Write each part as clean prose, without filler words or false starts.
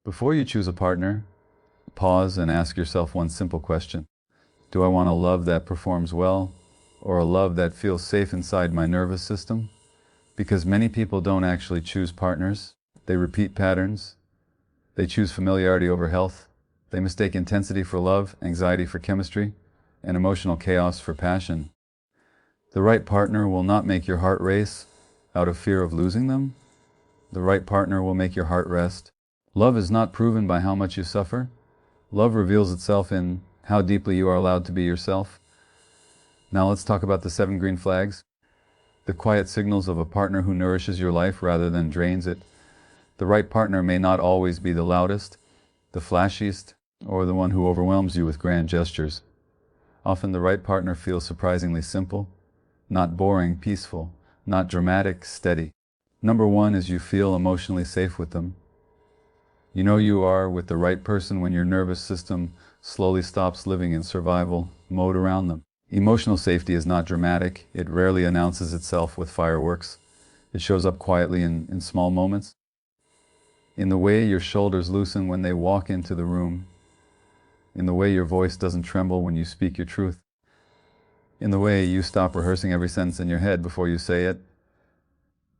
Before you choose a partner, pause and ask yourself one simple question. Do I want a love that performs well, or a love that feels safe inside my nervous system? Because many people don't actually choose partners. They repeat patterns. They choose familiarity over health. They mistake intensity for love, anxiety for chemistry, and emotional chaos for passion. The right partner will not make your heart race out of fear of losing them. The right partner will make your heart rest. Love is not proven by how much you suffer. Love reveals itself in how deeply you are allowed to be yourself. Now let's talk about the 7 green flags. The quiet signals of a partner who nourishes your life rather than drains it. The right partner may not always be the loudest, the flashiest, or the one who overwhelms you with grand gestures. Often the right partner feels surprisingly simple, not boring, peaceful, not dramatic, steady. Number 1 is you feel emotionally safe with them. You know you are with the right person when your nervous system slowly stops living in survival mode around them. Emotional safety is not dramatic. It rarely announces itself with fireworks. It shows up quietly in small moments. In the way your shoulders loosen when they walk into the room. In the way your voice doesn't tremble when you speak your truth. In the way you stop rehearsing every sentence in your head before you say it.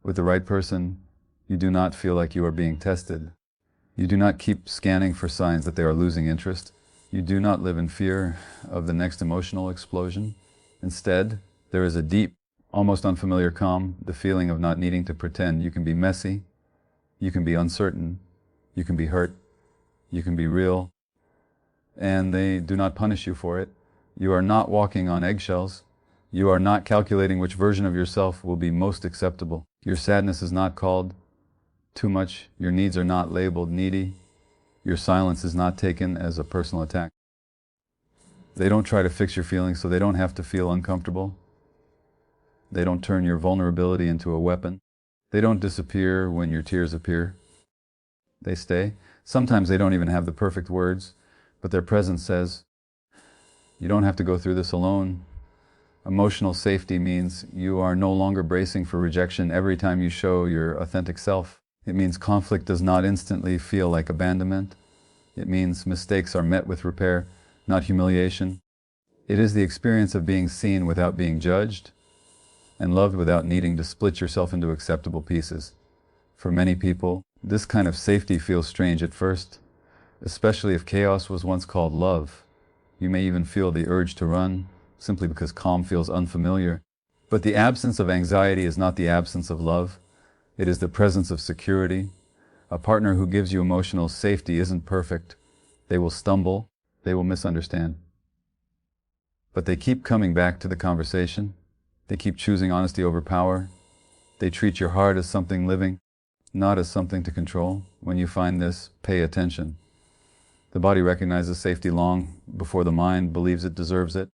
With the right person, you do not feel like you are being tested. You do not keep scanning for signs that they are losing interest. You do not live in fear of the next emotional explosion. Instead, there is a deep, almost unfamiliar calm, the feeling of not needing to pretend. You can be messy, you can be uncertain, you can be hurt, you can be real, and they do not punish you for it. You are not walking on eggshells. You are not calculating which version of yourself will be most acceptable. Your sadness is not called too much. Your needs are not labeled needy. Your silence is not taken as a personal attack. They don't try to fix your feelings so they don't have to feel uncomfortable. They don't turn your vulnerability into a weapon. They don't disappear when your tears appear. They stay. Sometimes they don't even have the perfect words, but their presence says, you don't have to go through this alone. Emotional safety means you are no longer bracing for rejection every time you show your authentic self. It means conflict does not instantly feel like abandonment. It means mistakes are met with repair, not humiliation. It is the experience of being seen without being judged, and loved without needing to split yourself into acceptable pieces. For many people, this kind of safety feels strange at first, especially if chaos was once called love. You may even feel the urge to run, simply because calm feels unfamiliar. But the absence of anxiety is not the absence of love. It is the presence of security. A partner who gives you emotional safety isn't perfect. They will stumble, they will misunderstand. But they keep coming back to the conversation. They keep choosing honesty over power. They treat your heart as something living, not as something to control. When you find this, pay attention. The body recognizes safety long before the mind believes it deserves it.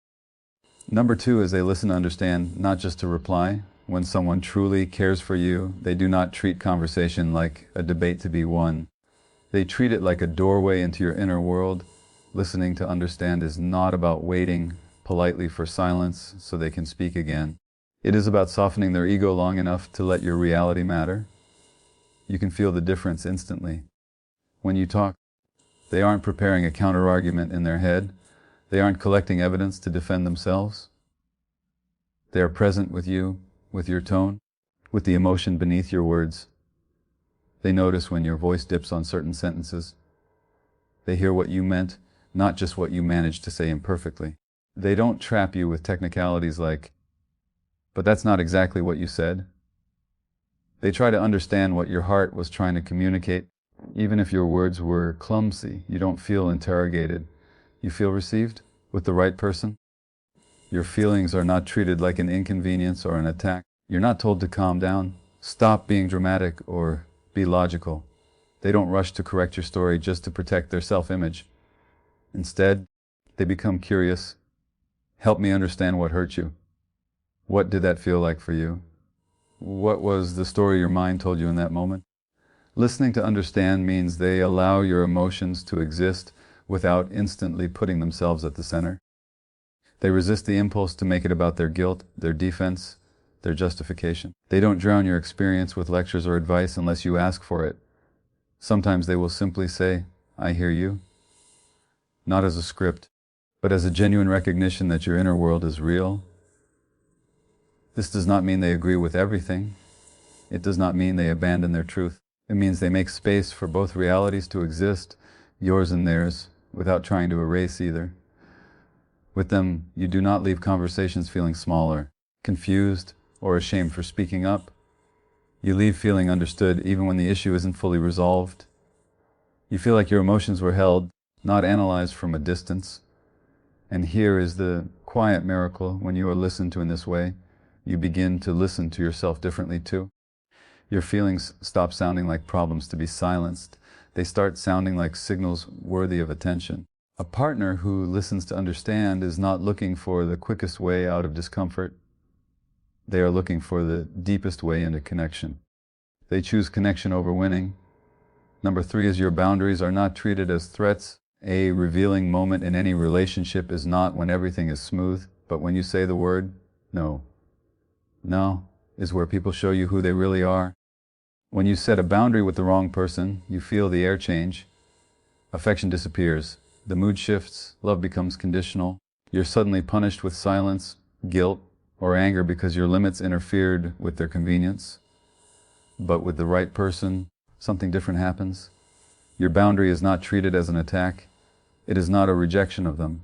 Number 2 is they listen to understand, not just to reply. When someone truly cares for you, they do not treat conversation like a debate to be won. They treat it like a doorway into your inner world. Listening to understand is not about waiting politely for silence so they can speak again. It is about softening their ego long enough to let your reality matter. You can feel the difference instantly. When you talk, they aren't preparing a counter-argument in their head. They aren't collecting evidence to defend themselves. They are present with you, with your tone, with the emotion beneath your words. They notice when your voice dips on certain sentences. They hear what you meant, not just what you managed to say imperfectly. They don't trap you with technicalities like, but that's not exactly what you said. They try to understand what your heart was trying to communicate. Even if your words were clumsy, you don't feel interrogated. You feel received with the right person. Your feelings are not treated like an inconvenience or an attack. You're not told to calm down, stop being dramatic, or be logical. They don't rush to correct your story just to protect their self-image. Instead, they become curious. Help me understand what hurt you. What did that feel like for you? What was the story your mind told you in that moment? Listening to understand means they allow your emotions to exist without instantly putting themselves at the center. They resist the impulse to make it about their guilt, their defense, their justification. They don't drown your experience with lectures or advice unless you ask for it. Sometimes they will simply say, "I hear you," not as a script, but as a genuine recognition that your inner world is real. This does not mean they agree with everything. It does not mean they abandon their truth. It means they make space for both realities to exist, yours and theirs, without trying to erase either. With them, you do not leave conversations feeling smaller, confused, or ashamed for speaking up. You leave feeling understood even when the issue isn't fully resolved. You feel like your emotions were held, not analyzed from a distance. And here is the quiet miracle: when you are listened to in this way, you begin to listen to yourself differently too. Your feelings stop sounding like problems to be silenced. They start sounding like signals worthy of attention. A partner who listens to understand is not looking for the quickest way out of discomfort. They are looking for the deepest way into connection. They choose connection over winning. Number 3 is your boundaries are not treated as threats. A revealing moment in any relationship is not when everything is smooth, but when you say the word no. No is where people show you who they really are. When you set a boundary with the wrong person, you feel the air change. Affection disappears. The mood shifts. Love becomes conditional. You're suddenly punished with silence, guilt, or anger because your limits interfered with their convenience. But with the right person, something different happens. Your boundary is not treated as an attack. It is not a rejection of them.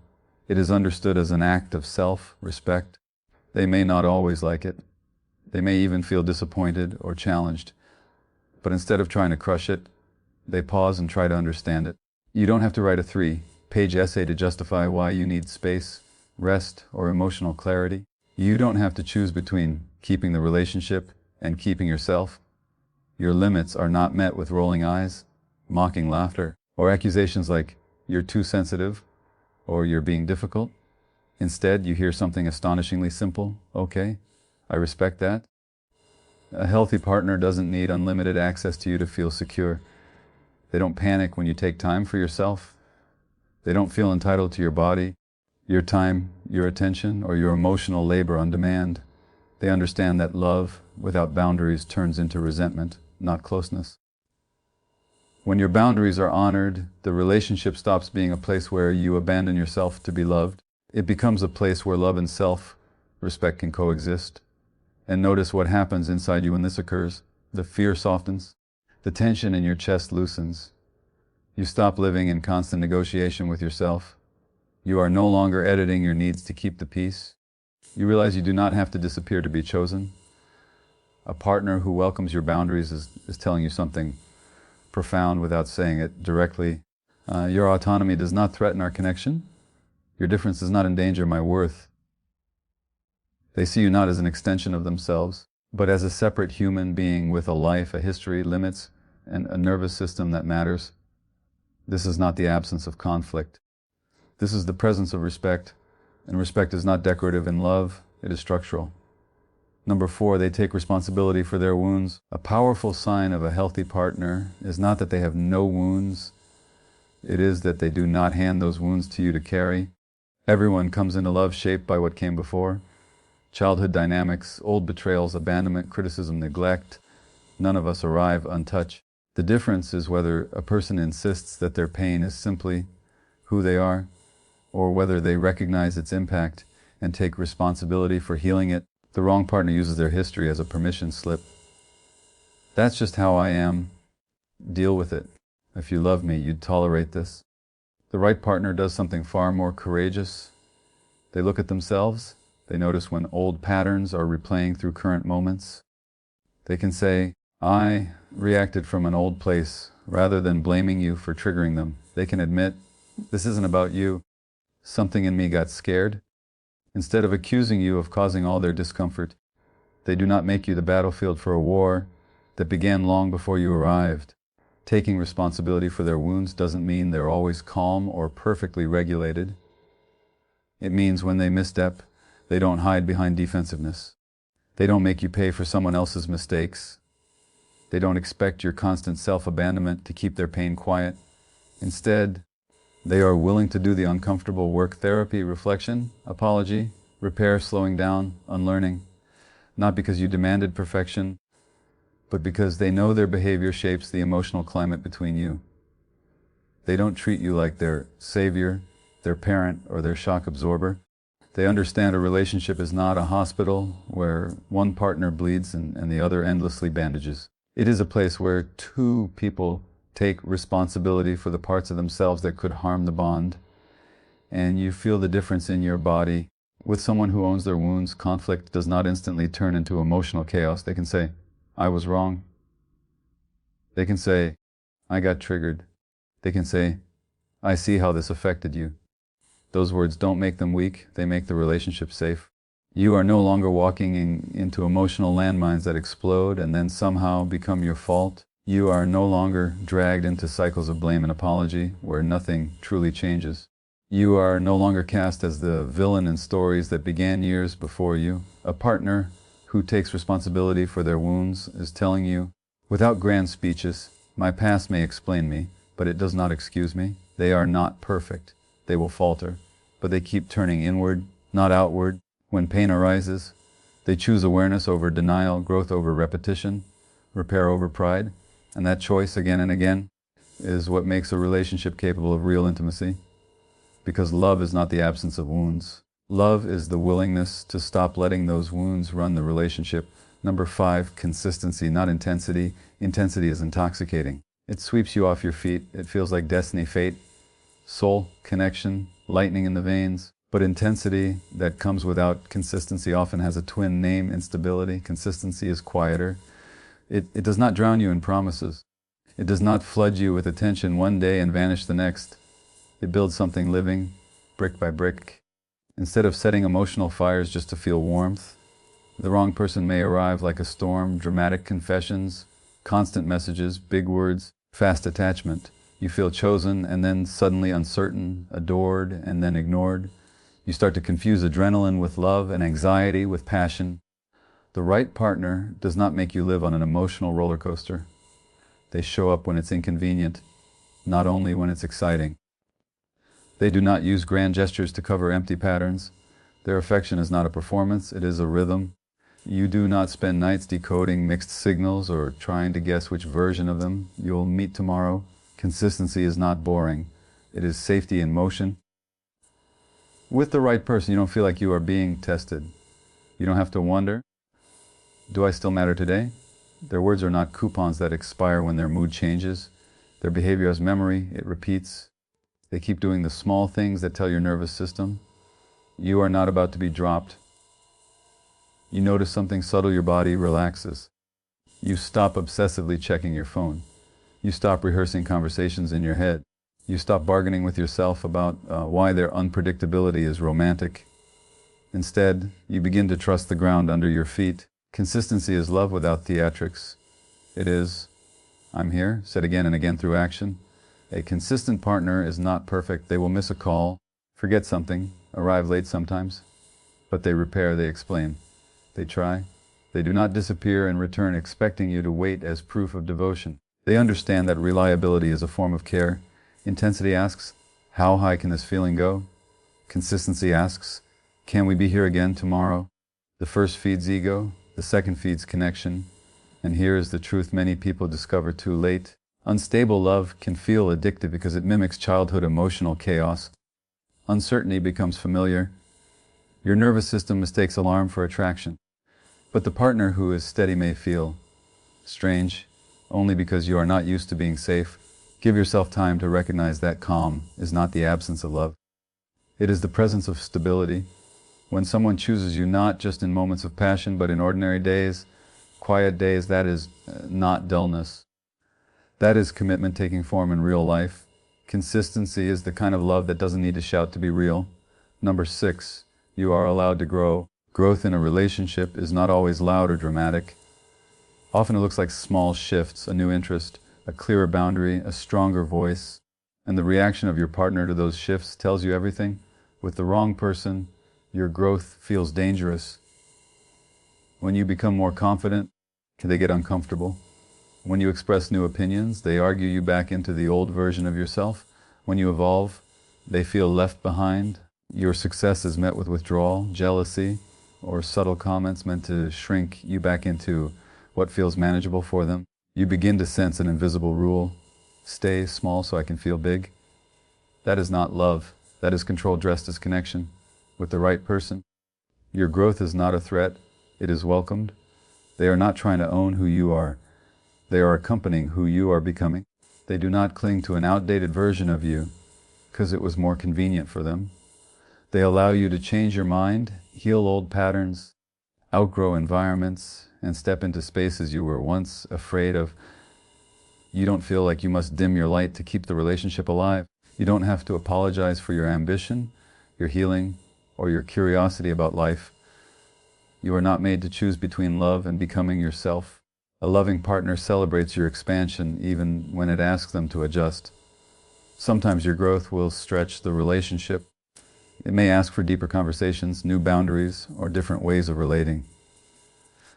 It is understood as an act of self-respect. They may not always like it. They may even feel disappointed or challenged. But instead of trying to crush it, they pause and try to understand it. You don't have to write a 3-page essay to justify why you need space, rest, or emotional clarity. You don't have to choose between keeping the relationship and keeping yourself. Your limits are not met with rolling eyes, mocking laughter, or accusations like, "You're too sensitive," or "You're being difficult." Instead, you hear something astonishingly simple: "Okay, I respect that." A healthy partner doesn't need unlimited access to you to feel secure. They don't panic when you take time for yourself. They don't feel entitled to your body, your time, your attention, or your emotional labor on demand. They understand that love without boundaries turns into resentment, not closeness. When your boundaries are honored, the relationship stops being a place where you abandon yourself to be loved. It becomes a place where love and self-respect can coexist. And notice what happens inside you when this occurs. The fear softens. The tension in your chest loosens. You stop living in constant negotiation with yourself. You are no longer editing your needs to keep the peace. You realize you do not have to disappear to be chosen. A partner who welcomes your boundaries is telling you something profound without saying it directly. Your autonomy does not threaten our connection. Your difference does not endanger my worth. They see you not as an extension of themselves, but as a separate human being with a life, a history, limits, and a nervous system that matters. This is not the absence of conflict. This is the presence of respect, and respect is not decorative in love, it is structural. Number 4, they take responsibility for their wounds. A powerful sign of a healthy partner is not that they have no wounds, it is that they do not hand those wounds to you to carry. Everyone comes into love shaped by what came before. Childhood dynamics, old betrayals, abandonment, criticism, neglect. None of us arrive untouched. The difference is whether a person insists that their pain is simply who they are, or whether they recognize its impact and take responsibility for healing it. The wrong partner uses their history as a permission slip. "That's just how I am. Deal with it. If you love me, you'd tolerate this." The right partner does something far more courageous. They look at themselves. They notice when old patterns are replaying through current moments. They can say, "I reacted from an old place," rather than blaming you for triggering them. They can admit, "This isn't about you. Something in me got scared." Instead of accusing you of causing all their discomfort, they do not make you the battlefield for a war that began long before you arrived. Taking responsibility for their wounds doesn't mean they're always calm or perfectly regulated. It means when they misstep, they don't hide behind defensiveness. They don't make you pay for someone else's mistakes. They don't expect your constant self-abandonment to keep their pain quiet. Instead, they are willing to do the uncomfortable work: therapy, reflection, apology, repair, slowing down, unlearning. Not because you demanded perfection, but because they know their behavior shapes the emotional climate between you. They don't treat you like their savior, their parent, or their shock absorber. They understand a relationship is not a hospital where one partner bleeds and the other endlessly bandages. It is a place where two people take responsibility for the parts of themselves that could harm the bond, and you feel the difference in your body. With someone who owns their wounds, conflict does not instantly turn into emotional chaos. They can say, I was wrong. They can say, I got triggered. They can say, I see how this affected you. Those words don't make them weak, they make the relationship safe. You are no longer walking into emotional landmines that explode and then somehow become your fault. You are no longer dragged into cycles of blame and apology where nothing truly changes. You are no longer cast as the villain in stories that began years before you. A partner who takes responsibility for their wounds is telling you, without grand speeches, my past may explain me, but it does not excuse me. They are not perfect. They will falter, but they keep turning inward, not outward. When pain arises, they choose awareness over denial, growth over repetition, repair over pride, and that choice again and again is what makes a relationship capable of real intimacy. Because love is not the absence of wounds. Love is the willingness to stop letting those wounds run the relationship. Number 5, consistency, not intensity. Intensity is intoxicating. It sweeps you off your feet. It feels like destiny, fate, soul, connection, lightning in the veins. But intensity that comes without consistency often has a twin name, instability. Consistency is quieter. It does not drown you in promises. It does not flood you with attention one day and vanish the next. It builds something living, brick by brick. Instead of setting emotional fires just to feel warmth, the wrong person may arrive like a storm, dramatic confessions, constant messages, big words, fast attachment. You feel chosen and then suddenly uncertain, adored and then ignored. You start to confuse adrenaline with love and anxiety with passion. The right partner does not make you live on an emotional roller coaster. They show up when it's inconvenient, not only when it's exciting. They do not use grand gestures to cover empty patterns. Their affection is not a performance, it is a rhythm. You do not spend nights decoding mixed signals or trying to guess which version of them you'll meet tomorrow. Consistency is not boring. It is safety in motion. With the right person, you don't feel like you are being tested. You don't have to wonder, do I still matter today? Their words are not coupons that expire when their mood changes. Their behavior has memory, it repeats. They keep doing the small things that tell your nervous system, you are not about to be dropped. You notice something subtle, your body relaxes. You stop obsessively checking your phone. You stop rehearsing conversations in your head. You stop bargaining with yourself about why their unpredictability is romantic. Instead, you begin to trust the ground under your feet. Consistency is love without theatrics. It is, I'm here, said again and again through action. A consistent partner is not perfect. They will miss a call, forget something, arrive late sometimes. But they repair, they explain. They try. They do not disappear and return expecting you to wait as proof of devotion. They understand that reliability is a form of care. Intensity asks, how high can this feeling go? Consistency asks, can we be here again tomorrow? The first feeds ego, the second feeds connection. And here is the truth many people discover too late. Unstable love can feel addictive because it mimics childhood emotional chaos. Uncertainty becomes familiar. Your nervous system mistakes alarm for attraction. But the partner who is steady may feel strange, only because you are not used to being safe. Give yourself time to recognize that calm is not the absence of love. It is the presence of stability. When someone chooses you not just in moments of passion, but in ordinary days, quiet days, that is not dullness. That is commitment taking form in real life. Consistency is the kind of love that doesn't need to shout to be real. Number 6, you are allowed to grow. Growth in a relationship is not always loud or dramatic. Often it looks like small shifts, a new interest, a clearer boundary, a stronger voice. And the reaction of your partner to those shifts tells you everything. With the wrong person, your growth feels dangerous. When you become more confident, they get uncomfortable. When you express new opinions, they argue you back into the old version of yourself. When you evolve, they feel left behind. Your success is met with withdrawal, jealousy, or subtle comments meant to shrink you back into what feels manageable for them. You begin to sense an invisible rule. Stay small so I can feel big. That is not love. That is control dressed as connection with the right person. Your growth is not a threat. It is welcomed. They are not trying to own who you are. They are accompanying who you are becoming. They do not cling to an outdated version of you because it was more convenient for them. They allow you to change your mind, heal old patterns, outgrow environments, and step into spaces you were once afraid of. You don't feel like you must dim your light to keep the relationship alive. You don't have to apologize for your ambition, your healing, or your curiosity about life. You are not made to choose between love and becoming yourself. A loving partner celebrates your expansion even when it asks them to adjust. Sometimes your growth will stretch the relationship. It may ask for deeper conversations, new boundaries, or different ways of relating.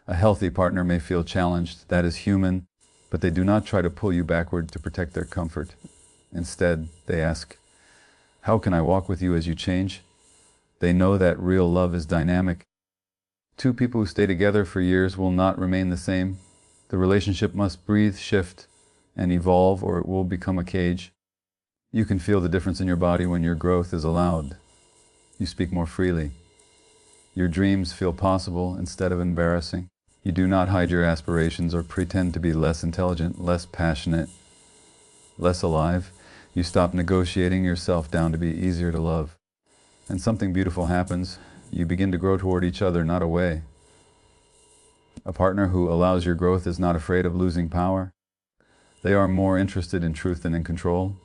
A healthy partner may feel challenged. That is human, but they do not try to pull you backward to protect their comfort. Instead, they ask, "How can I walk with you as you change?" They know that real love is dynamic. Two people who stay together for years will not remain the same. The relationship must breathe, shift, and evolve, or it will become a cage. You can feel the difference in your body when your growth is allowed. You speak more freely. Your dreams feel possible instead of embarrassing. You do not hide your aspirations or pretend to be less intelligent, less passionate, less alive. You stop negotiating yourself down to be easier to love. And something beautiful happens. You begin to grow toward each other, not away. A partner who allows your growth is not afraid of losing power. They are more interested in truth than in control.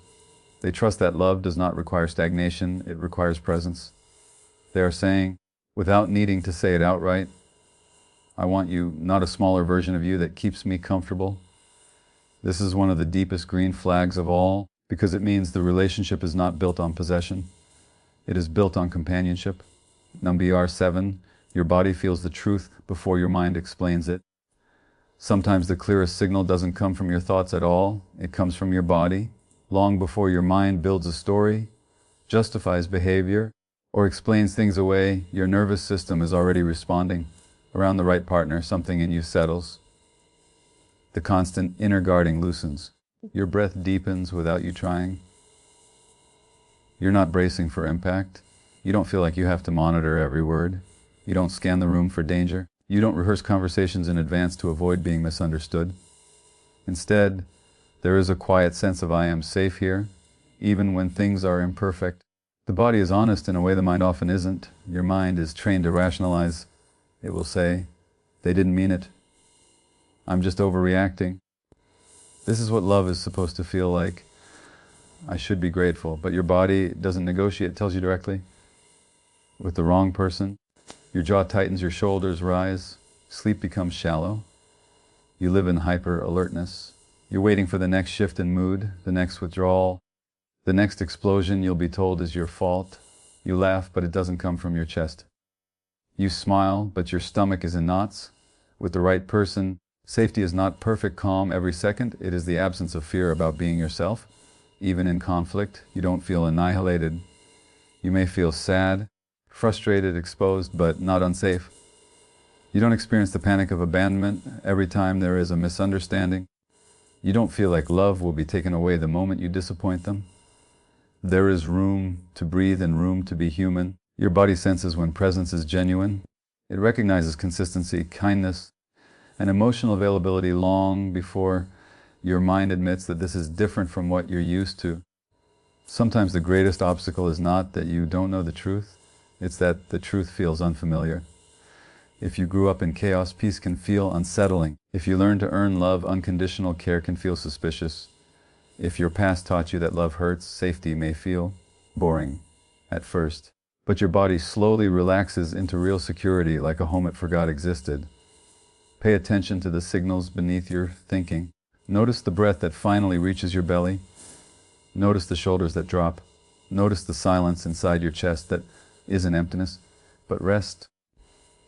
They trust that love does not require stagnation, it requires presence. They are saying, without needing to say it outright, "I want you, not a smaller version of you that keeps me comfortable." This is one of the deepest green flags of all, because it means the relationship is not built on possession. It is built on companionship. Number 7, your body feels the truth before your mind explains it. Sometimes the clearest signal doesn't come from your thoughts at all. It comes from your body. Long before your mind builds a story, justifies behavior, or explains things away, your nervous system is already responding. Around the right partner, something in you settles. The constant inner guarding loosens. Your breath deepens without you trying. You're not bracing for impact. You don't feel like you have to monitor every word. You don't scan the room for danger. You don't rehearse conversations in advance to avoid being misunderstood. Instead, there is a quiet sense of "I am safe here," even when things are imperfect. The body is honest in a way the mind often isn't. Your mind is trained to rationalize. It will say, "They didn't mean it. I'm just overreacting." This is what love is supposed to feel like. I should be grateful, but your body doesn't negotiate, it tells you directly. With the wrong person, your jaw tightens, your shoulders rise, sleep becomes shallow. You live in hyper-alertness. You're waiting for the next shift in mood, the next withdrawal, the next explosion you'll be told is your fault. You laugh, but it doesn't come from your chest. You smile, but your stomach is in knots. With the right person, safety is not perfect calm every second. It is the absence of fear about being yourself. Even in conflict, you don't feel annihilated. You may feel sad, frustrated, exposed, but not unsafe. You don't experience the panic of abandonment every time there is a misunderstanding. You don't feel like love will be taken away the moment you disappoint them. There is room to breathe and room to be human. Your body senses when presence is genuine. It recognizes consistency, kindness, and emotional availability long before your mind admits that this is different from what you're used to. Sometimes the greatest obstacle is not that you don't know the truth, it's that the truth feels unfamiliar. If you grew up in chaos, peace can feel unsettling. If you learn to earn love, unconditional care can feel suspicious. If your past taught you that love hurts, safety may feel boring at first. But your body slowly relaxes into real security, like a home it forgot existed. Pay attention to the signals beneath your thinking. Notice the breath that finally reaches your belly. Notice the shoulders that drop. Notice the silence inside your chest that isn't emptiness, but rest.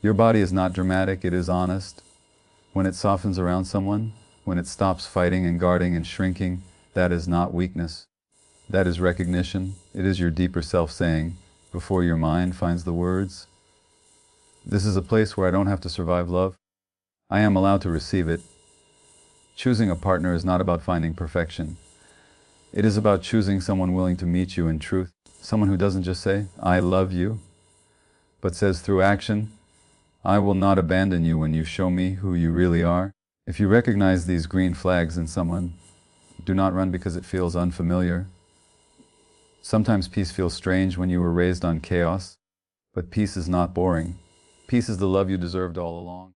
Your body is not dramatic, it is honest. When it softens around someone, when it stops fighting and guarding and shrinking, that is not weakness. That is recognition. It is your deeper self saying, before your mind finds the words, "This is a place where I don't have to survive love. I am allowed to receive it. Choosing a partner is not about finding perfection. It is about choosing someone willing to meet you in truth, someone who doesn't just say, "I love you," but says through action, "I will not abandon you when you show me who you really are." If you recognize these green flags in someone, do not run because it feels unfamiliar. Sometimes peace feels strange when you were raised on chaos, but peace is not boring. Peace is the love you deserved all along.